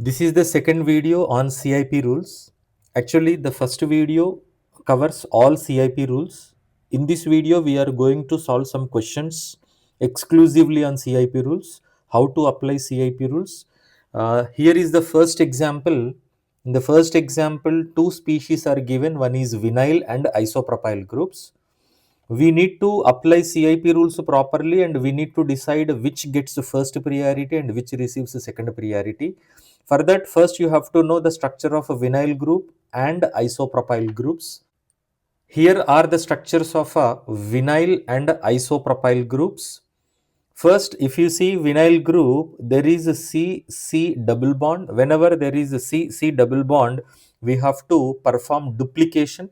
This is the second video on CIP rules. Actually, the first video covers all CIP rules. In this video, we are going to solve some questions exclusively on CIP rules, how to apply CIP rules. Here is the first example. In the first example, two species are given. One is vinyl and isopropyl groups. We need to apply CIP rules properly, and we need to decide which gets the first priority and which receives the second priority. For that, first you have to know the structure of a vinyl group and isopropyl groups. Here are the structures of a vinyl and isopropyl groups. First, if you see vinyl group, there is a C-C double bond. Whenever there is a C-C double bond, we have to perform duplication,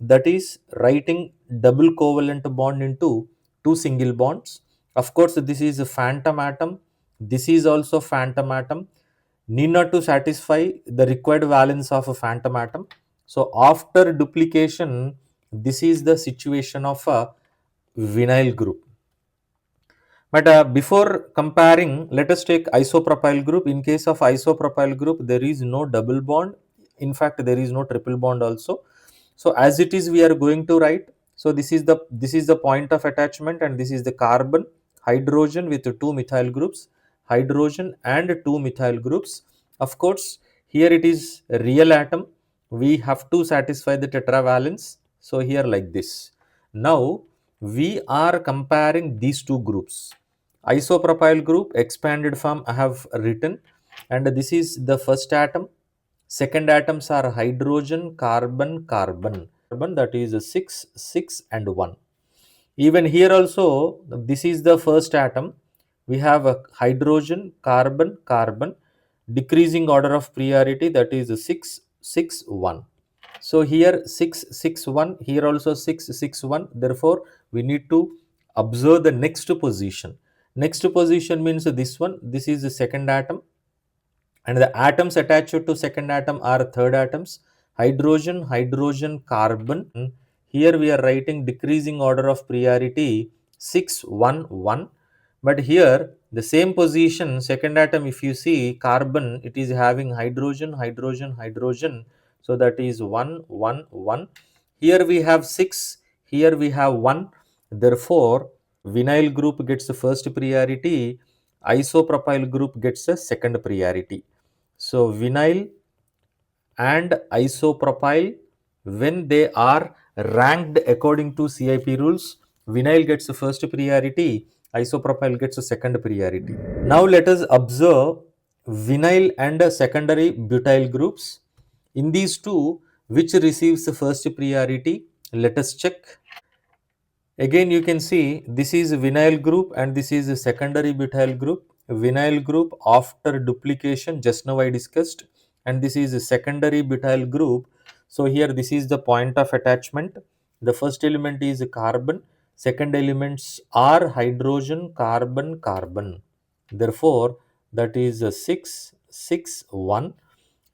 that is writing double covalent bond into two single bonds. Of course, this is a phantom atom. This is also phantom atom. Need not to satisfy the required valence of a phantom atom. So after duplication, this is the situation of a vinyl group. But before comparing, let us take isopropyl group. In case of isopropyl group, there is no double bond. In fact, there is no triple bond also. So as it is, we are going to write. So this is the point of attachment, and this is the carbon, hydrogen with two methyl groups, hydrogen and two methyl groups. Of course, here it is a real atom. We have to satisfy the tetravalence. So here like this. Now we are comparing these two groups. Isopropyl group expanded form I have written, and this is the first atom. Second atoms are hydrogen, carbon, carbon. Carbon, that is 6, 6 and 1. Even here also, this is the first atom. We have a hydrogen, carbon, carbon, decreasing order of priority, that is 6, 6, 1. So here 6, 6, 1, here also 6, 6, 1. Therefore, we need to observe the next position. Next position means this one. This is the second atom, and the atoms attached to second atom are third atoms: hydrogen, hydrogen, carbon. Here we are writing decreasing order of priority 6, 1, 1. But here the same position, second atom, if you see carbon, it is having hydrogen, hydrogen, hydrogen. So that is 1, 1, 1. Here we have 6, here we have 1. Therefore, vinyl group gets the first priority, isopropyl group gets the second priority. So vinyl and isopropyl, when they are ranked according to CIP rules, vinyl gets the first priority, isopropyl gets the second priority. Now let us observe vinyl and secondary butyl groups. In these two, which receives the first priority? Let us check. Again, you can see this is vinyl group and this is a secondary butyl group. Vinyl group after duplication, just now I discussed, and this is a secondary butyl group. So here this is the point of attachment. The first element is carbon, second elements are hydrogen, carbon, carbon. Therefore, that is 6, 6, 1.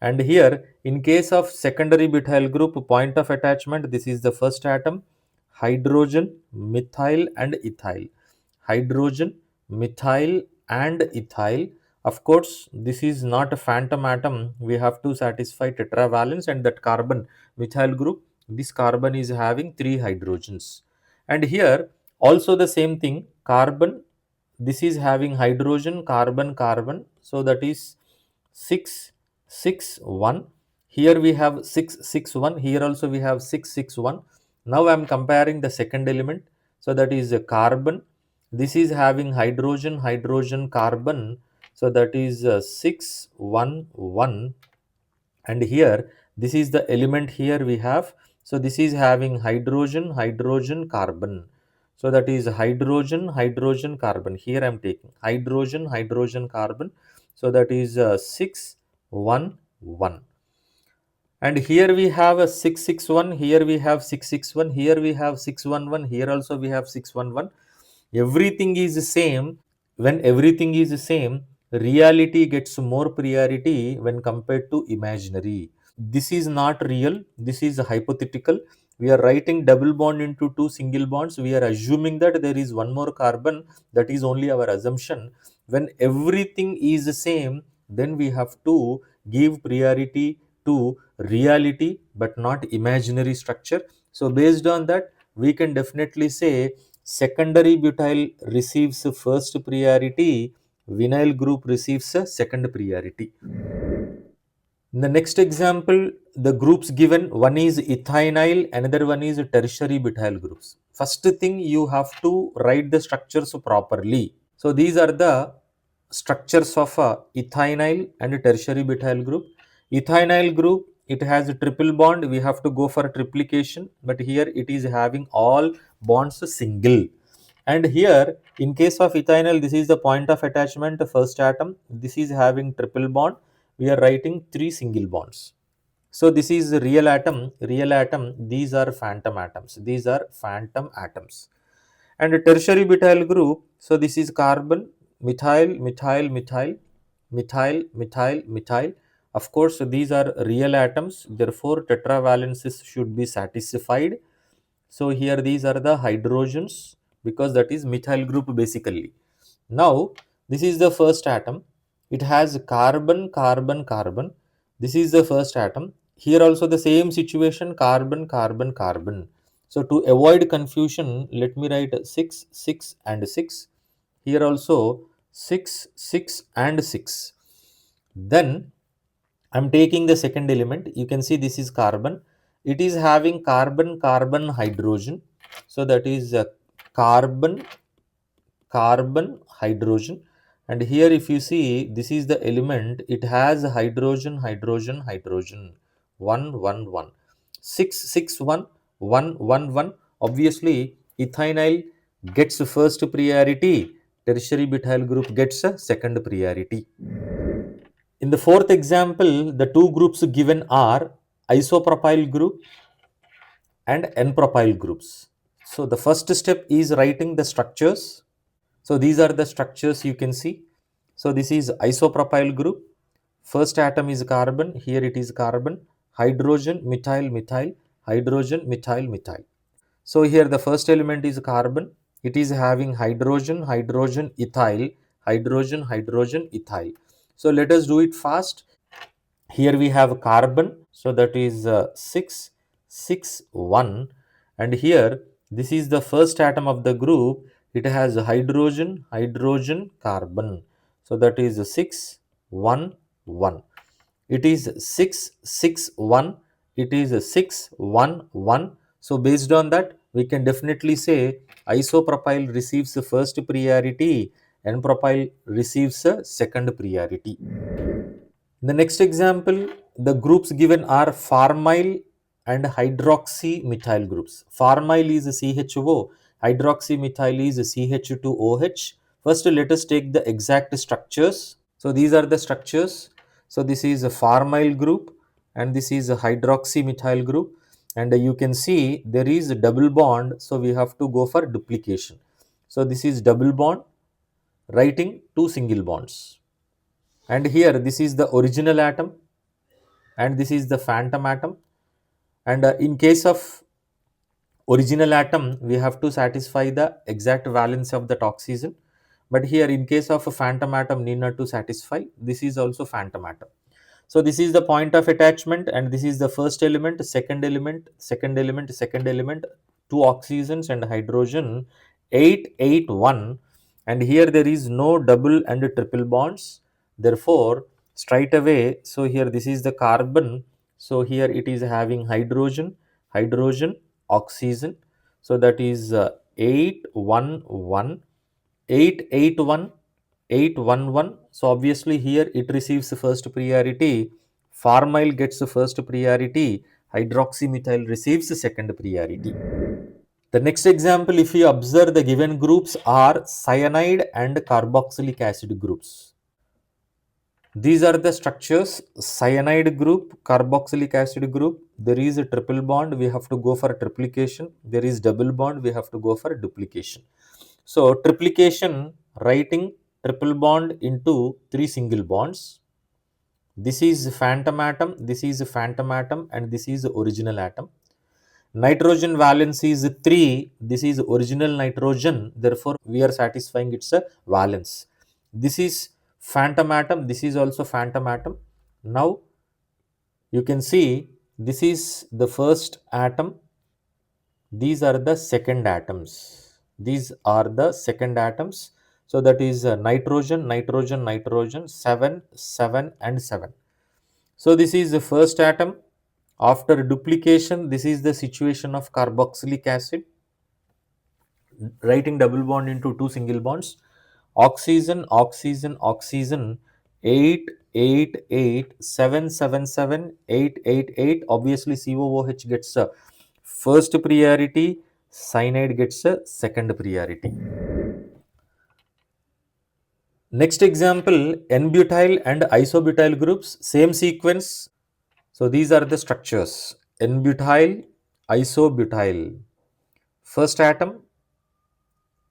And here, in case of secondary butyl group, point of attachment, this is the first atom, hydrogen, methyl and ethyl. Hydrogen, methyl and ethyl. Of course, this is not a phantom atom. We have to satisfy tetravalence, and that carbon methyl group, this carbon is having 3 hydrogens. And here also the same thing, carbon, this is having hydrogen, carbon, carbon. So that is 6, 6, 1. Here we have 6, 6, 1. Here also we have 6, 6, 1. Now I am comparing the second element. So that is a carbon. This is having hydrogen, hydrogen, carbon. So that is 6, 1, 1. And here this is the element here we have. So this is having hydrogen, hydrogen, carbon. So that is hydrogen, hydrogen, carbon. Here I am taking hydrogen, hydrogen, carbon. So that is 6, 1, 1. And here we have a 661, here we have 661, here we have 611, here also we have 611. Everything is the same. When everything is the same, reality gets more priority when compared to imaginary. This is not real, this is hypothetical. We are writing double bond into two single bonds. We are assuming that there is one more carbon. That is only our assumption. When everything is the same, then we have to give priority to reality but not imaginary structure. So based on that, we can definitely say secondary butyl receives first priority, vinyl group receives a second priority. In the next example, the groups given, one is ethynyl, another one is tertiary butyl groups. First thing, you have to write the structures properly. So these are the structures of a ethynyl and tertiary butyl group. Ethynyl group, it has a triple bond. We have to go for triplication, but here it is having all bonds single. And here, in case of ethynyl, this is the point of attachment, the first atom. This is having triple bond. We are writing 3 single bonds. So this is real atom, real atom. These are phantom atoms. These are phantom atoms. And a tertiary butyl group, so this is carbon, methyl, methyl, methyl, methyl, methyl, methyl. Of course, these are real atoms, therefore tetravalencies should be satisfied. So here these are the hydrogens because that is methyl group basically. Now this is the first atom. It has carbon, carbon, carbon. This is the first atom. Here also the same situation, carbon, carbon, carbon. So to avoid confusion, let me write 6, 6 and 6. Here also 6, 6 and 6. Then I am taking the second element. You can see this is carbon. It is having carbon, carbon, hydrogen. So that is carbon, carbon, hydrogen. And here if you see, this is the element. It has hydrogen, hydrogen, hydrogen. 1, 1, 1. 6, 6, 1, 1, 1, 1. Obviously, ethynyl gets first priority. Tertiary butyl group gets a second priority. In the fourth example, the two groups given are isopropyl group and n-Propyl groups. So the first step is writing the structures. So these are the structures you can see. So this is isopropyl group. First atom is carbon. Here it is carbon, hydrogen, methyl, methyl, hydrogen, methyl, methyl. So here the first element is carbon. It is having hydrogen, hydrogen, ethyl, hydrogen, hydrogen, ethyl. So let us do it fast. Here we have carbon, so that is 6, 6, 1. And here this is the first atom of the group. It has hydrogen, hydrogen, carbon. So that is 6, 1, 1. It is 6, 6, 1. It is 6, 1, 1. So based on that, we can definitely say isopropyl receives the first priority, n-Propyl receives a second priority. In the next example, the groups given are Formyl and hydroxymethyl groups. Formyl is CHO, hydroxymethyl is CH2OH. First, let us take the exact structures. So these are the structures. So this is a Formyl group and this is a hydroxymethyl group. And you can see there is a double bond. So we have to go for duplication. So this is double bond, writing 2 single bonds. And here this is the original atom and this is the phantom atom. And in case of original atom, we have to satisfy the exact valence of that oxygen. But here in case of a phantom atom, need not to satisfy. This is also phantom atom. So this is the point of attachment and this is the first element, second element, second element, second element, 2 oxygens and hydrogen, 8, 8, 1. And here there is no double and triple bonds. Therefore, straight away, so here this is the carbon. So here it is having hydrogen, hydrogen, oxygen. So that is 8, 1, 1, 8, 8, 1. 811. So obviously here it receives the first priority. Formyl gets the first priority. Hydroxymethyl receives the second priority. The next example, if you observe, the given groups are cyanide and carboxylic acid groups. These are the structures: cyanide group, carboxylic acid group. There is a triple bond, we have to go for triplication. There is double bond, we have to go for duplication. So triplication, writing triple bond into 3 single bonds. This is phantom atom, this is phantom atom, and this is original atom. Nitrogen valence is 3. This is original nitrogen. Therefore, we are satisfying its valence. This is Phantom atom, this is also phantom atom. Now you can see this is the first atom, these are the second atoms. These are the second atoms. So that is nitrogen, nitrogen, nitrogen, 7, 7 and 7. So this is the first atom. After duplication, this is the situation of carboxylic acid, writing double bond into two single bonds. Oxygen, oxygen, oxygen, 8, 8, 8, 7, 7, 7, 8, 8, 8. Obviously, COOH gets a first priority, cyanide gets a second priority. Next example, n-Butyl and isobutyl groups, same sequence. So these are the structures. N-Butyl, isobutyl. First atom,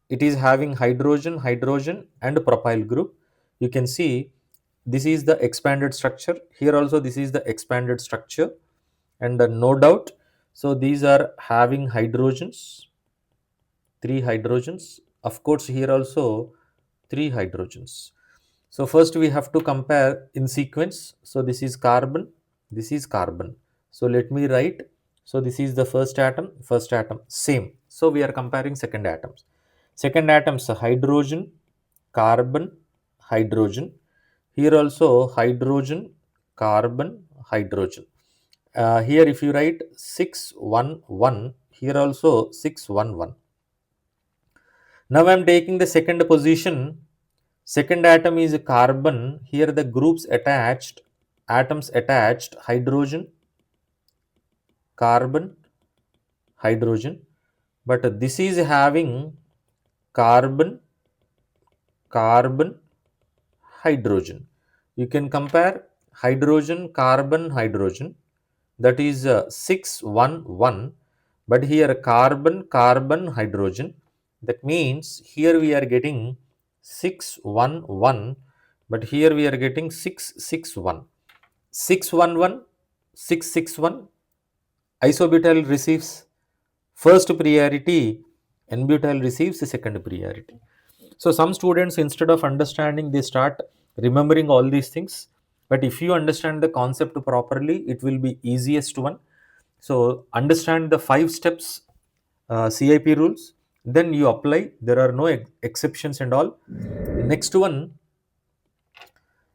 it is having hydrogen, hydrogen and propyl group. You can see this is the expanded structure. Here also this is the expanded structure, and no doubt. So these are having hydrogens, 3 hydrogens. Of course, here also 3 hydrogens. So first we have to compare in sequence. So this is carbon, this is carbon. So let me write. So this is the first atom, same. So we are comparing second atoms. Second atoms, hydrogen, carbon, hydrogen. Here also hydrogen, carbon, hydrogen. Here if you write 6, 1, 1, here also 6, 1, 1. Now I am taking the second position. Second atom is carbon. Here the groups attached, atoms attached, hydrogen, carbon, hydrogen. But this is having carbon, carbon, hydrogen. You can compare hydrogen, carbon, hydrogen. That is 6, 1, 1. But here carbon, carbon, hydrogen. That means here we are getting 6, 1, 1. But here we are getting 6, 6, 1. 6, 1, 1, 6, 6, 1. Isobutyl receives first priority, n-butyl receives the second priority. So some students, instead of understanding, they start remembering all these things. But if you understand the concept properly, it will be easiest one. So understand the 5 steps CIP rules, then you apply. There are no exceptions and all. Next one,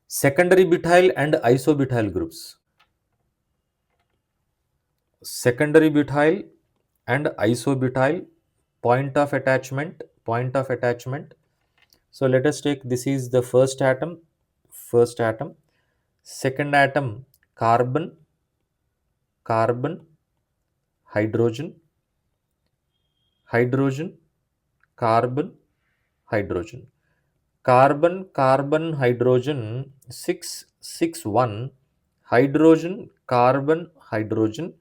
secondary butyl and isobutyl groups. Secondary butyl and isobutyl, point of attachment, point of attachment. So let us take, this is the first atom, second atom carbon, carbon, hydrogen, hydrogen, carbon, hydrogen. Carbon, carbon, hydrogen, 6, 6, 1. Hydrogen, carbon, hydrogen,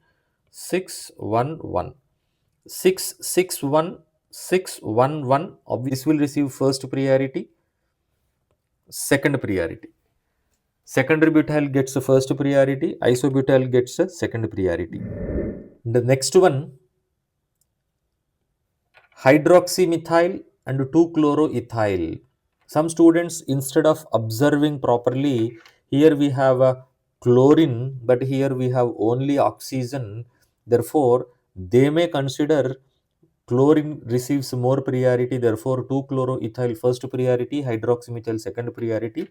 6, 1, 1. 6, 6, 1, 6, 1, 1. Obviously, this will receive first priority, second priority. Secondary butyl gets the first priority, isobutyl gets a second priority. The next one, hydroxymethyl and 2-chloroethyl. Some students, instead of observing properly, here we have a chlorine, but here we have only oxygen. Therefore, they may consider chlorine receives more priority. Therefore, 2-chloroethyl first priority, hydroxymethyl second priority.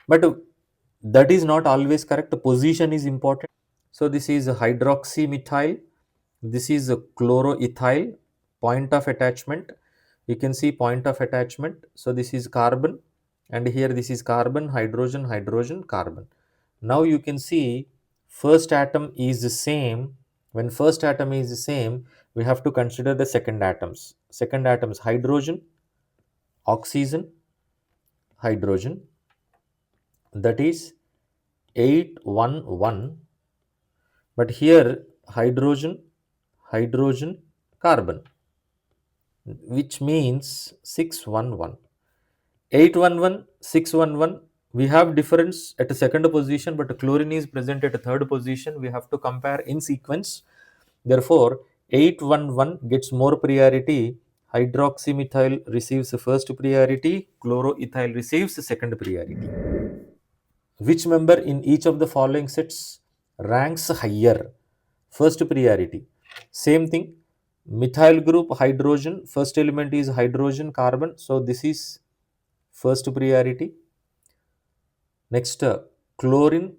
But that is not always correct. The position is important. So this is hydroxymethyl. This is a chloroethyl. Point of attachment. You can see point of attachment. So this is carbon, and here this is carbon, hydrogen, hydrogen, carbon. Now you can see first atom is the same. When first atom is the same, we have to consider the second atoms. Second atoms, hydrogen, oxygen, hydrogen. That is 8, 1, 1. But here hydrogen, hydrogen, carbon, which means 6, 1, 1. 8, 1, 1, 6, 1, 1. We have difference at a second position, but chlorine is present at a third position. We have to compare in sequence. Therefore, 8, 1, 1 gets more priority, hydroxymethyl receives first priority, chloroethyl receives second priority. Which member in each of the following sets ranks higher? First priority. Same thing. Methyl group hydrogen, first element is hydrogen carbon, so this is first priority. Next, chlorine,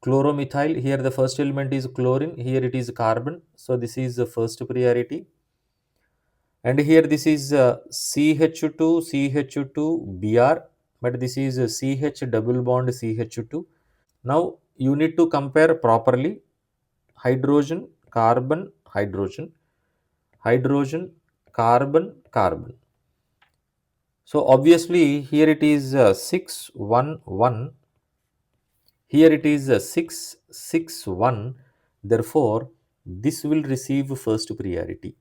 chloromethyl, here the first element is chlorine, here it is carbon, so this is the first priority. And here this is CH2, CH2, Br, but this is CH double bond CH2. Now you need to compare properly hydrogen, carbon, hydrogen, hydrogen, carbon, carbon. So obviously here it is 6, 1, 1. Here it is 6, 6, 1. Therefore, this will receive first priority.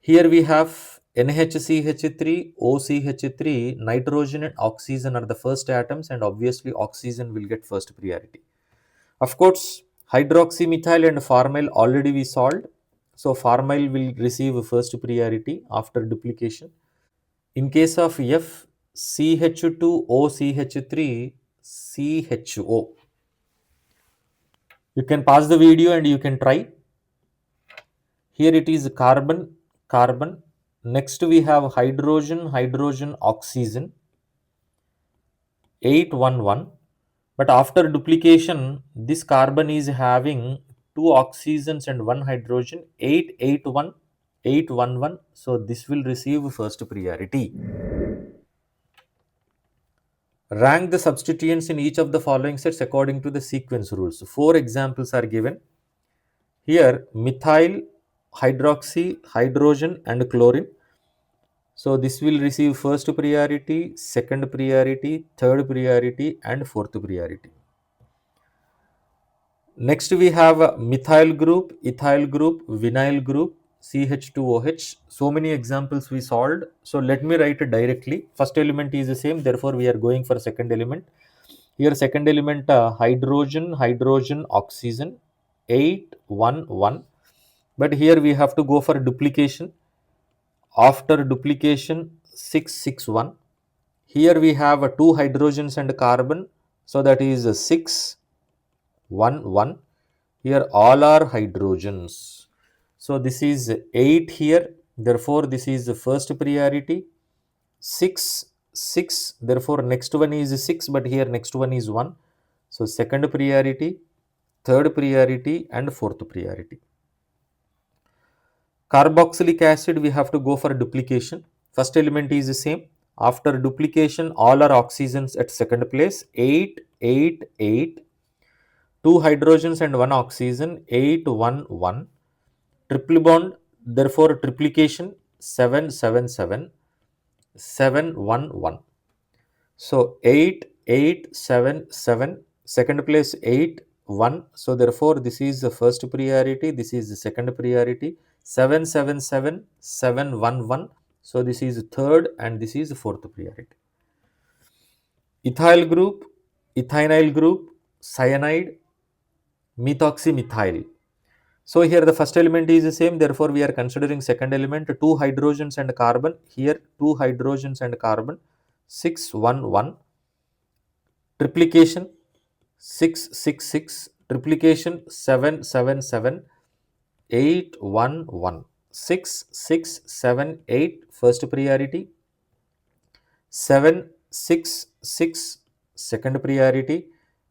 Here we have NHCH3, OCH3, nitrogen and oxygen are the first atoms, and obviously oxygen will get first priority. Of course, hydroxymethyl and formyl already we solved. So formyl will receive first priority after duplication. In case of F, CH2OCH3, CHO. You can pause the video and you can try. Here it is carbon, carbon. Next we have hydrogen, hydrogen, oxygen, 811. But after duplication, this carbon is having two oxygens and one hydrogen, 881, 811. So this will receive first priority. Rank the substituents in each of the following sets according to the sequence rules. Four examples are given. Here, methyl, hydroxy, hydrogen, and chlorine. So this will receive first priority, second priority, third priority, and fourth priority. Next we have methyl group, ethyl group, vinyl group, CH2OH. So many examples we solved. So let me write it directly. First element is the same, therefore we are going for second element. Here second element hydrogen, hydrogen, oxygen, 811. But here we have to go for duplication. After duplication, 661. Here we have two hydrogens and carbon, so that is 611. Here all are hydrogens. So this is 8 here, therefore this is the first priority. 6, 6, therefore next one is 6, but here next one is 1. So second priority, third priority, and fourth priority. Carboxylic acid, we have to go for duplication. First element is the same. After duplication, all are oxygens at second place. 8, 8, 8. Two hydrogens and one oxygen. 8, 1, 1. Triple bond, therefore triplication. 7, 7, 7. 7, 1, 1. So 8, 8, 7, 7. Second place 8, 1. So therefore this is the first priority. This is the second priority. 7, 7, 7, 7, 1, 1. So this is third and this is fourth priority. Ethyl group, ethynyl group, cyanide, methoxymethyl. So here the first element is the same, therefore we are considering second element, two hydrogens and carbon. Here two hydrogens and carbon, 6, 1, 1. Triplication, 6, 6, 6. Triplication, 7, 7, 7. 8, 1, 1. 6, 6, 7, 8, first priority. 7, 6, 6, second priority.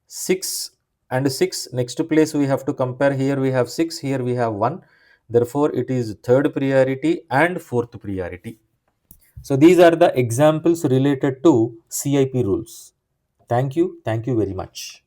6 and 6, next place we have to compare. Here we have 6, here we have 1. Therefore, it is third priority and fourth priority. So, these are the examples related to CIP rules. Thank you very much.